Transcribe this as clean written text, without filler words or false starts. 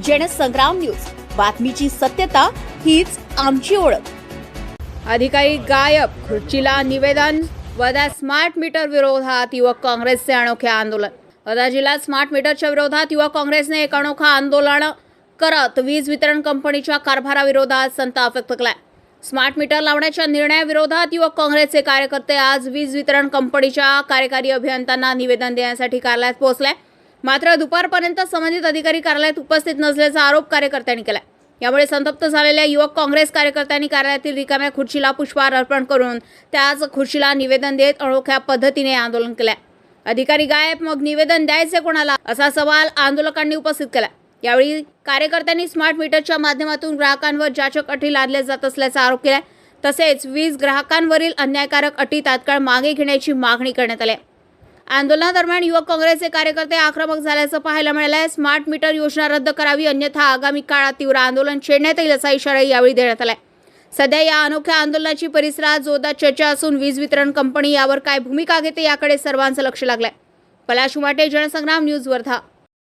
Jansangram news, बातमीची सत्यता हीच आमची ओळख। अधिकारी गायब, खुर्चीला निवेदन। वर्धा स्मार्ट मीटर विरोधात युवक काँग्रेसचे अनोखे आंदोलन। वर्धा जिल्ह्यात स्मार्ट मीटरच्या विरोधात युवक काँग्रेसने एक अनोखा आंदोलन करत वीज वितरण कंपनीच्या कारभाराविरोधात संताप व्यक्त केला। स्मार्ट मीटर लावण्याच्या निर्णयाविरोधात युवक काँग्रेसचे कार्यकर्ते आज वीज वितरण कंपनीच्या कार्यकारी अभियंत्यांना निवेदन देण्यासाठी कार्यालयात पोहोचले। मात्र दुपारपर्यंत संबंधित अधिकारी कार्यालयात उपस्थित नसल्याचा आरोप कार्यकर्त्यांनी केला। यामुळे संतप्त झालेल्या युवक काँग्रेस कार्यकर्त्यांनी कार्यालयातील रिकाम्या खुर्चीला पुष्पहार अर्पण करून त्याच खुर्चीला निवेदन देत अनोख्या पद्धतीने आंदोलन केले। अधिकारी गायब, मग निवेदन द्यायचे कोणाला, असा सवाल आंदोलकांनी उपस्थित केला। यावेळी कार्यकर्त्यांनी स्मार्ट मीटरच्या माध्यमातून ग्राहकांवर जाचक अटी लादल्या जात असल्याचा आरोप केला। तसेच वीज ग्राहकांवरील अन्यायकारक अटी तात्काळ मागे घेण्याची मागणी करण्यात आली। आंदोलनादरम्यान युवक काँग्रेसचे कार्यकर्ते आक्रमक झाल्याचं पाहायला मिळालं। स्मार्ट मीटर योजना रद्द करावी, अन्यथा आगामी काळात तीव्र आंदोलन छेडण्यात येईल असा इशारा यावेळी देण्यात आला। सध्या या अनोख्या आंदोलनाची परिसरात जोरदार चर्चा असून वीज वितरण कंपनी यावर काय भूमिका घेते याकडे सर्वांचं लक्ष लागलंय। पलाश उमाटे, जनसंग्राम न्यूज, वर्धा।